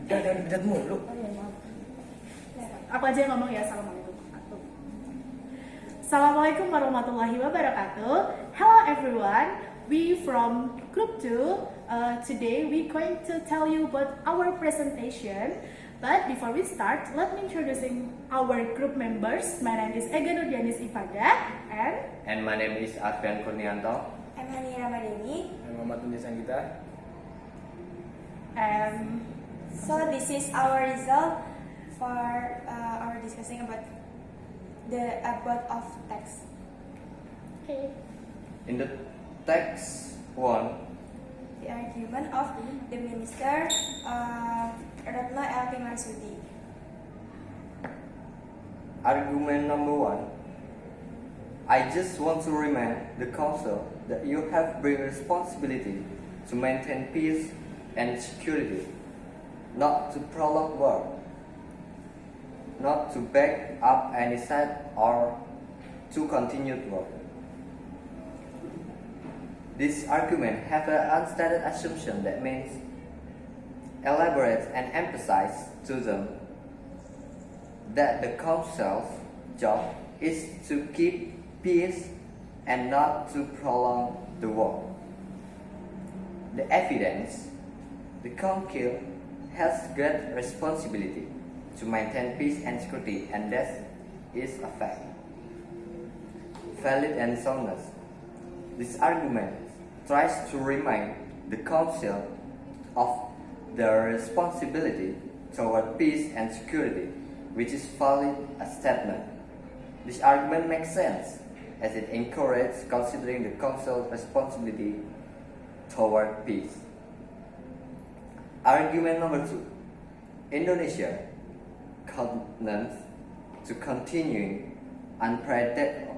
Jangan bejat mulu. Oh iya, maaf. Aku aja yang ngomong ya. Assalamualaikum warahmatullahi wabarakatuh. Assalamualaikum warahmatullahi wabarakatuh. Hello everyone. We from Group 2. Today we going to tell you about our presentation. But before we start, let me introducing our group members. My name is Ega Nurdianis Ifada And my name is Arfian Kurnianto. I'm Hani Ramadeni. I'm Muhammad Tunde Sanggita. and So this is our result for our discussing about the of text. okay. In the text 1, The argument of the minister Retno L. Marsudi. argument number 1, I just want to remind the council that you have big responsibility to maintain peace and security, not to prolong war, not to back up any side or to continue war. This argument have an unstated assumption that means elaborate and emphasize to them that the council's job is to keep peace and not to prolong the war. The evidence, the council has great responsibility to maintain peace and security, and that is a fact. Valid and soundness. This argument tries to remind the council of their responsibility toward peace and security, which is valid a statement. This argument makes sense as it encourages considering the council's responsibility toward peace. Argument number 2. Indonesia contends to continuing unprecedented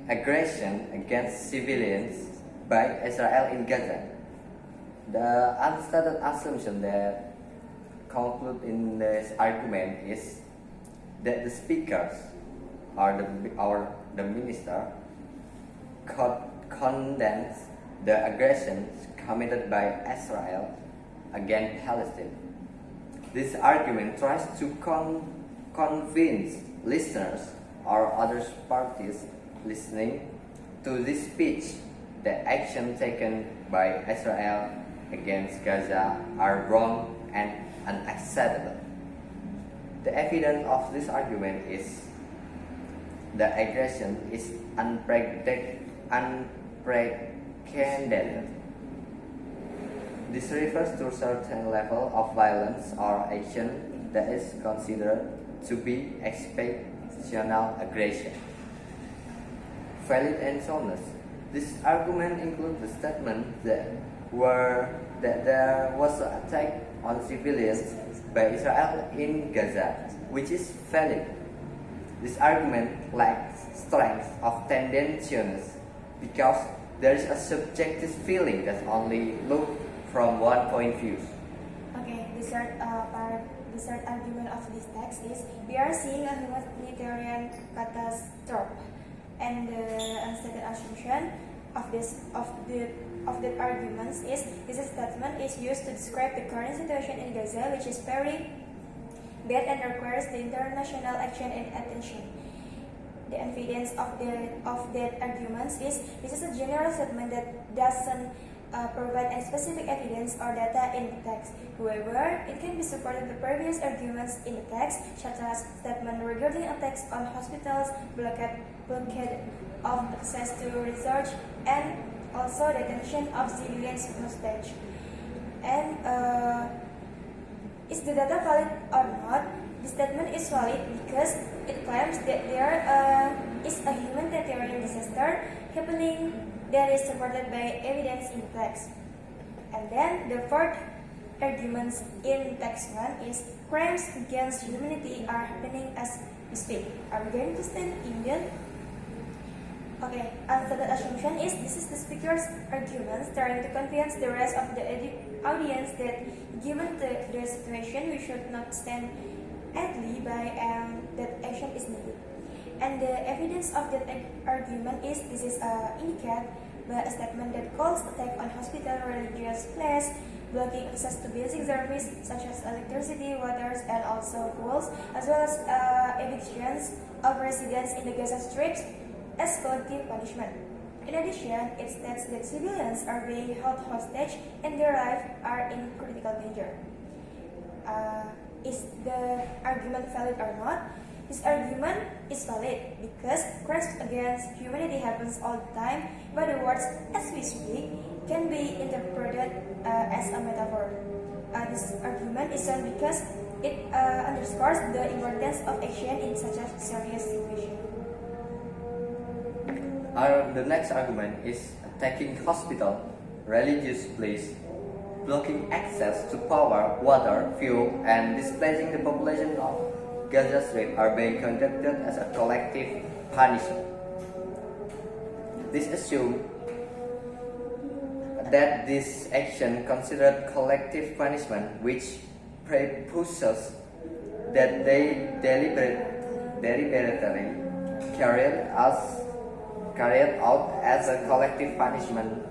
aggression against civilians by Israel in Gaza. The unstated assumption that conclude in this argument is that the speakers or the minister condemns the aggressions committed by Israel against Palestine. This argument tries to convince listeners or other parties listening to this speech that action taken by Israel against Gaza are wrong and unacceptable. The evidence of this argument is the aggression is unprecedented. This refers to a certain level of violence or action that is considered to be exceptional aggression. Valid and soundness. This argument includes the statement that there was an attack on civilians by Israel in Gaza, which is valid. This argument lacks strength of tendencies because there is a subjective feeling that only look from one point of view. Okay, the third argument of this text is we are seeing a humanitarian catastrophe, and the unstated assumption of the arguments is this statement is used to describe the current situation in Gaza, which is very bad and requires the international action and attention. The evidence of that arguments is this is a general statement that doesn't provide any specific evidence or data in the text. However, it can be supported by previous arguments in the text, such as statement regarding attacks on hospitals, blockade of access to research, and also detention of civilians hostage. And is the data valid or not? The statement is valid because it claims that there is a humanitarian disaster happening that is supported by evidence in text. And then the fourth argument in text 1 is crimes against humanity are happening as we speak. Are we going to stand Indian? Okay, unstated assumption is this is the speaker's arguments trying to convince the rest of the audience that given the situation we should not stand idly by and that action is needed. And the evidence of that argument is this is indicate by a statement that calls attack on hospital, religious place, blocking access to basic services such as electricity, water, and also schools, as well as evictions of residents in the Gaza Strip as collective punishment. In addition, it states that civilians are being held hostage and their lives are in critical danger. Is the argument valid or not? This argument is valid because crimes against humanity happens all the time, but the words "as we speak" can be interpreted as a metaphor. This argument is sound because it underscores the importance of action in such a serious situation. The next argument is attacking hospital, religious place, blocking access to power, water, fuel, and displacing the population of Gaza Strip are being conducted as a collective punishment. This assumes that this action considered collective punishment, which presupposes that they deliberately carried out as a collective punishment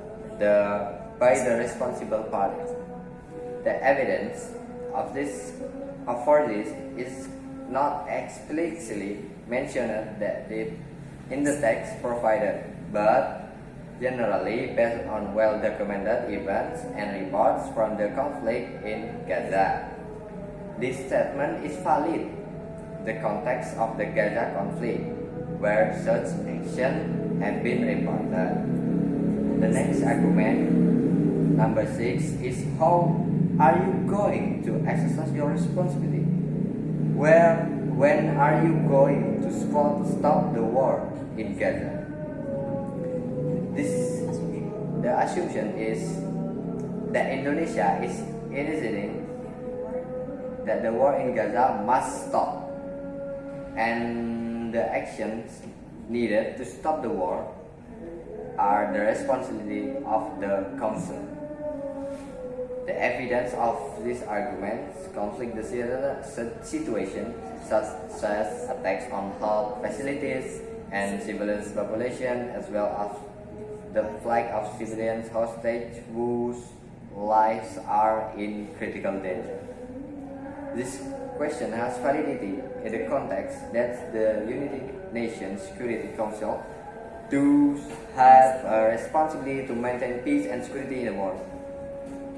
by the responsible parties. The evidence for this is not explicitly mentioned in the text provided, but generally based on well-documented events and reports from the conflict in Gaza. This statement is valid in the context of the Gaza conflict, where such action have been reported. The next argument, number 6, is how are you going to exercise your responsibility? When are you going to stop the war in Gaza? The assumption is that Indonesia is initiating that the war in Gaza must stop, and the actions needed to stop the war are the responsibility of the Council. The evidence of these arguments conflict the situation, such as attacks on health facilities and civilian population, as well as the flight of civilians hostage whose lives are in critical danger. This question has validity in the context that the United Nations Security Council does have a responsibility to maintain peace and security in the world,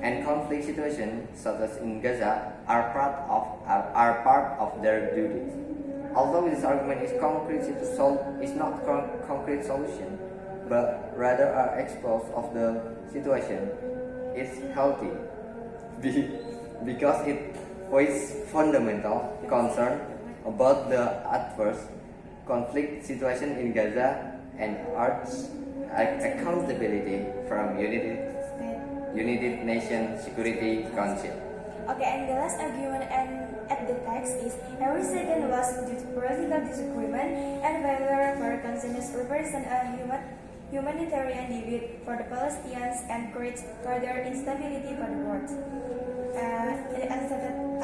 and conflict situations such as in Gaza are part of their duties. Although this argument is not concrete solution, but rather are exposed of the situation, it's healthy because it voices fundamental concern about the adverse conflict situation in Gaza and urges accountability from United Nations Security Council. Okay, and the last argument at the text is every second was due to political disagreement and failure for consensus represent a humanitarian debate for the Palestinians and creates further instability for the world. The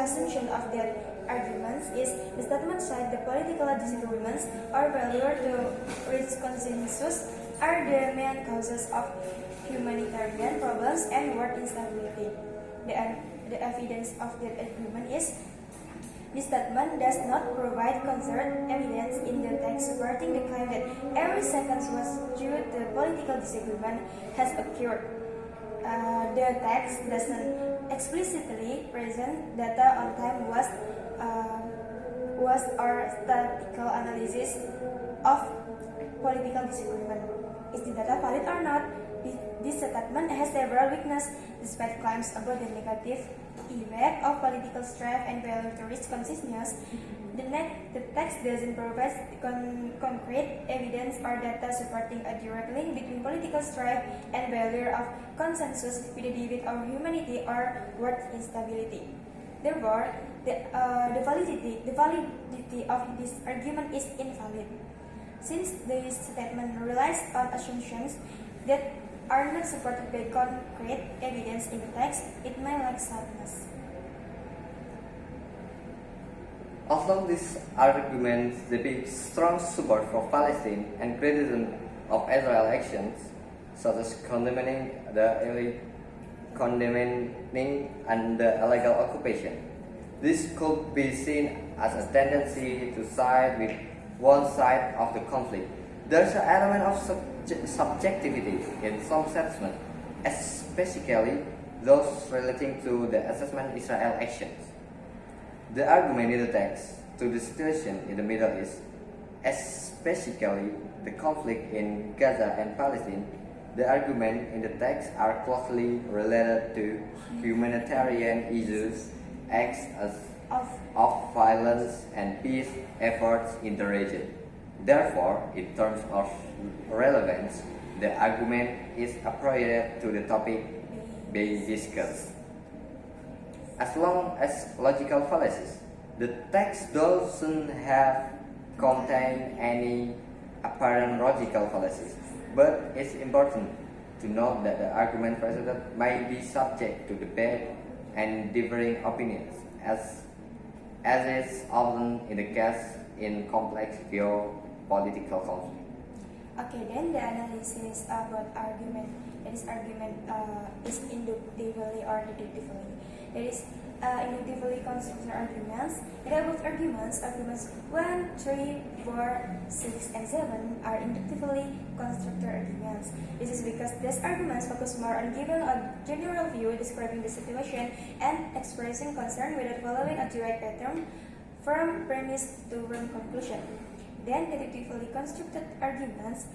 assumption of that arguments is the statement said the political disagreements or failure to reach consensus are the main causes of humanitarian problems and world instability. The evidence of that agreement is this statement does not provide concrete evidence in the text supporting the claim that every second was due to political disagreement has occurred. The text doesn't explicitly present data on time was or statistical analysis of political disagreement. Is the data valid or not? This statement has several weaknesses despite claims about the negative effect of political strife and failure to reach consensus. The text doesn't provide concrete evidence or data supporting a direct link between political strife and failure of consensus with the debate of humanity or world instability. Therefore, the validity of this argument is invalid. Since this statement relies on assumptions that are not supported by concrete evidence in the text, it may lack soundness. Although these arguments depict strong support for Palestine and criticism of Israel actions, such as condemning and the illegal occupation. This could be seen as a tendency to side with one side of the conflict. There's an element of subjectivity in some assessments, especially those relating to the assessment of Israel actions. The argument in the text to the situation in the Middle East, especially the conflict in Gaza and Palestine, the argument in the text are closely related to humanitarian issues, acts of violence and peace efforts in the region. Therefore, in terms of relevance, the argument is appropriate to the topic being discussed. As long as logical fallacies, the text doesn't have contain any apparent logical fallacies, but it's important to note that the argument presented may be subject to debate and differing opinions, as is often in the case in complex geopolitical conflict. Okay, then the analysis about argument. That is, argument is inductively or deductively. That is, inductively constructed arguments. The above arguments 1, 3, 4, 6, and 7 are inductively constructed arguments. This is because these arguments focus more on giving a general view, describing the situation, and expressing concern without following a direct pattern from premise to conclusion. Then, deductively constructed arguments.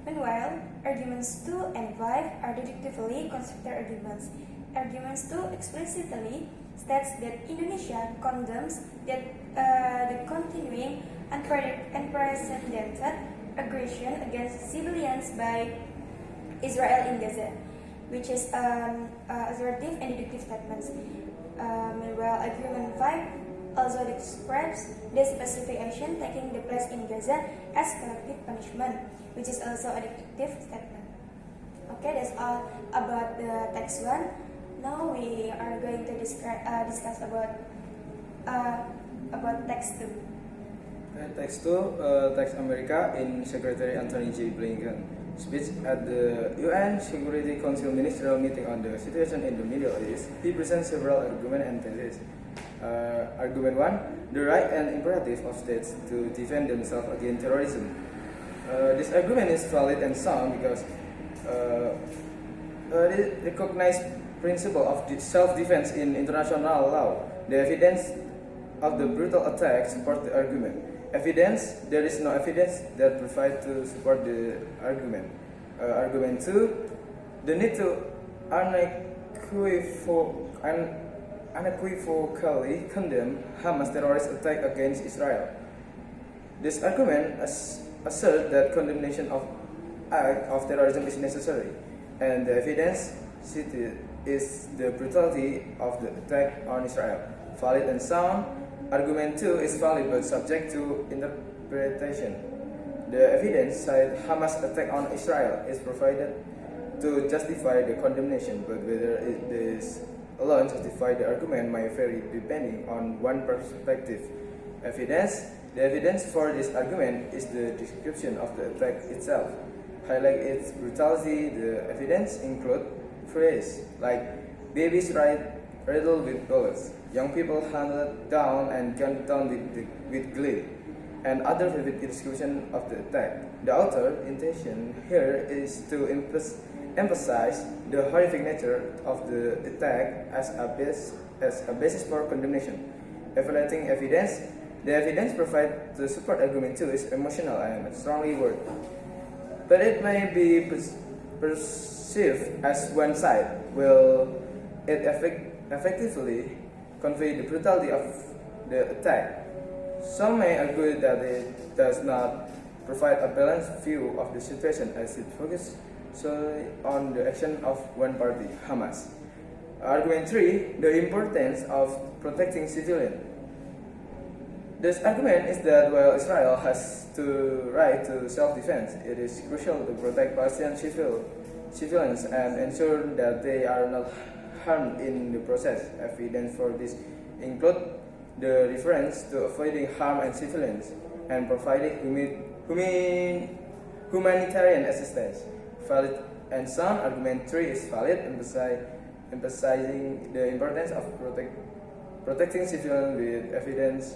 Meanwhile, arguments 2 and 5 are deductively constructed arguments. Arguments 2 explicitly states that Indonesia condemns the continuing unprecedented aggression against civilians by Israel in Gaza, which is assertive and deductive statements. Meanwhile, argument 5 also describes the specific action taking the place in Gaza as collective punishment, which is also a deductive statement. Okay, that's all about the text 1. Now we are going to discuss about text 2. Text 2, text America in Secretary Anthony J. Blinken speech at the UN Security Council Ministerial Meeting on the situation in the Middle East. He presents several arguments and theses. Argument 1, the right and imperative of states to defend themselves against terrorism. This argument is valid and sound because it recognizes principle of self-defense in international law. The evidence of the brutal attack supports the argument. There is no evidence that provides to support the argument. Argument 2, the need to unequivocally condemn Hamas terrorist attack against Israel. This argument asserts that condemnation of act of terrorism is necessary, and the evidence cited is the brutality of the attack on Israel. Valid and sound. Argument 2 is valid but subject to interpretation. The evidence cited Hamas attack on Israel is provided to justify the condemnation, but whether it is alone justify the argument may vary depending on one perspective. The evidence for this argument is the description of the attack itself. Highlight its brutality. The evidence include phrases like babies riddled with bullets, young people hunted down and gunned down with glee, and other vivid description of the attack. The author's intention here is to emphasize the horrific nature of the attack as a basis for condemnation. Evaluating evidence. The evidence provided to support argument 2 is emotional and strongly worded, but it may be perceived as one side. Will it effectively convey the brutality of the attack? Some may argue that it does not provide a balanced view of the situation as it focuses solely on the action of one party, Hamas. Argument 3, the importance of protecting civilians. This argument is that while Israel has the right to self-defense, it is crucial to protect Palestinian civilians and ensure that they are not harmed in the process. Evidence for this include the reference to avoiding harm and civilians and providing humanitarian assistance. And some argument 3 is valid, emphasizing the importance of protecting civilians with evidence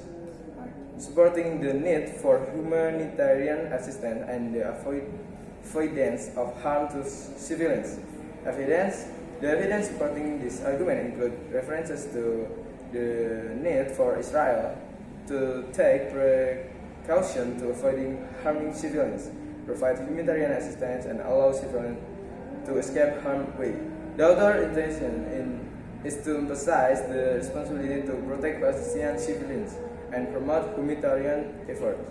supporting the need for humanitarian assistance and the avoidance of harm to civilians. The evidence supporting this argument include references to the need for Israel to take precaution to avoiding harming civilians, provide humanitarian assistance, and allow civilians to escape harm's way. The other intention is to emphasize the responsibility to protect Palestinian civilians and promote humanitarian efforts.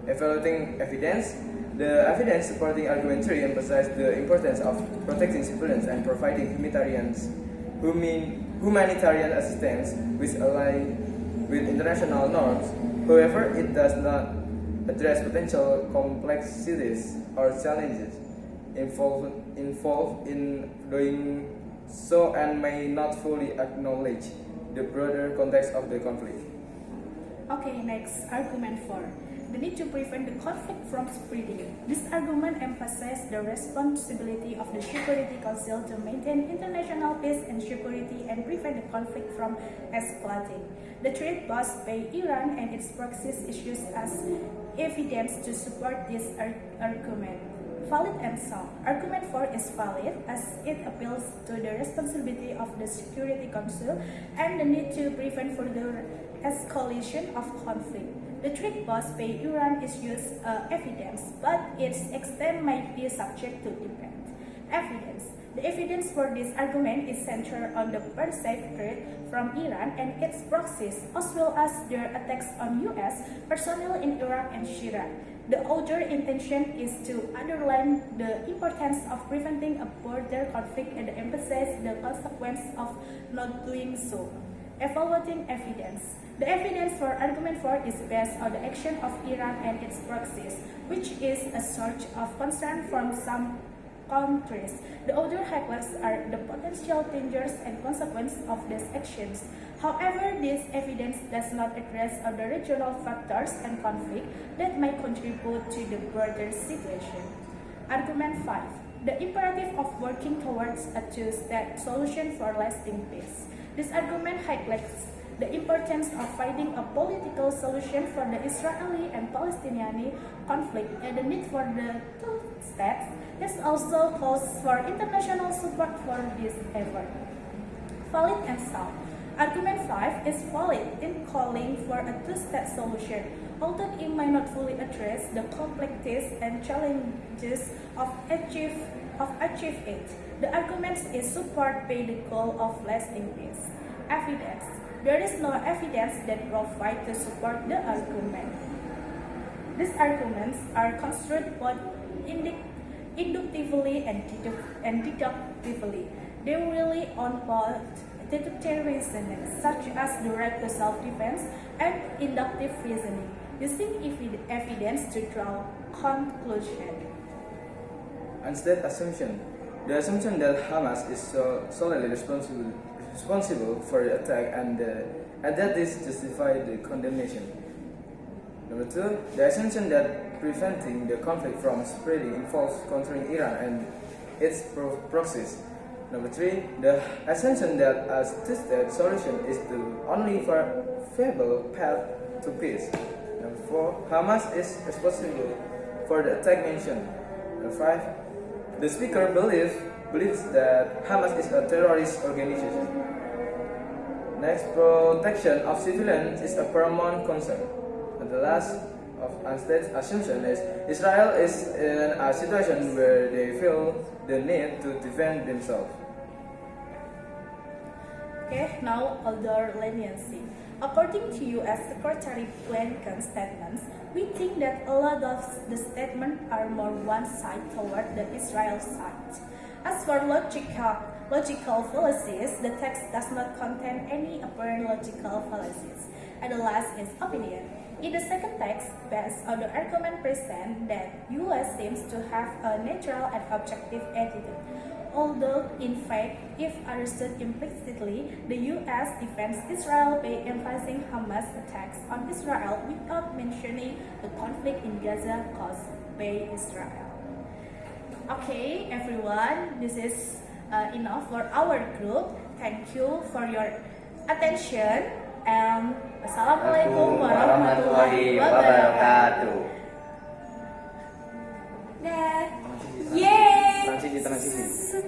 Evaluating evidence, the evidence supporting argument 3 emphasizes the importance of protecting civilians and providing humanitarian assistance which align with international norms. However, it does not address potential complexities or challenges involved in doing so and may not fully acknowledge the broader context of the conflict. Okay, next, argument 4. The need to prevent the conflict from spreading. This argument emphasizes the responsibility of the Security Council to maintain international peace and security and prevent the conflict from escalating. The threat posed by Iran and its proxies is used as evidence to support this argument. Valid and sound. Argument 4 is valid as it appeals to the responsibility of the Security Council and the need to prevent further escalation of conflict. The threat posed by Iran is used evidence, but its extent might be subject to debate. Evidence. The evidence for this argument is centered on the perceived threat from Iran and its proxies, as well as their attacks on U.S. personnel in Iraq and Syria. The author's intention is to underline the importance of preventing a border conflict and emphasize the consequence of not doing so. Evaluating evidence. The evidence for argument 4 is based on the action of Iran and its proxies, which is a source of concern from some countries. The other highlights are the potential dangers and consequences of these actions. However, this evidence does not address other regional factors and conflict that might contribute to the broader situation. Argument 5. The imperative of working towards a two-state solution for lasting peace. This argument highlights the importance of finding a political solution for the Israeli and Palestinian conflict and the need for the two states. This also calls for international support for this effort. Valid and sound. Argument 5 is valid in calling for a two-state solution, although it might not fully address the complexities and challenges of achieve it. The argument is supported by the goal of lasting peace. Evidence. There is no evidence that provides to support the argument. These arguments are construed both inductively and deductively. They rely on both deductive reasoning, such as the right to self-defense, and inductive reasoning, using evidence to draw conclusion. Unstated assumption. The assumption that Hamas is solely responsible for the attack and that this justifies the condemnation. Number 2, the assumption that preventing the conflict from spreading involves countering Iran and its proxies. Number 3, the assumption that a two-state solution is the only viable path to peace. Number 4, Hamas is responsible for the attack mentioned. Number 5, the speaker believes that Hamas is a terrorist organization. Next, protection of civilians is a paramount concern. And the last of unstated assumption is Israel is in a situation where they feel the need to defend themselves. Okay, now other leniency. According to U.S. Secretary Blinken's statements, we think that a lot of the statements are more one side toward the Israel side. As for logical fallacies, the text does not contain any apparent logical fallacies. And the last is opinion. In the second text, based on the argument present that U.S. seems to have a neutral and objective attitude. Although, in fact, if understood implicitly, the U.S. defends Israel by emphasizing Hamas attacks on Israel without mentioning the conflict in Gaza caused by Israel. Okay, everyone, this is enough for our group. Thank you for your attention and Assalamualaikum warahmatullahi wabarakatuh. Dah. Yeay. Transisi.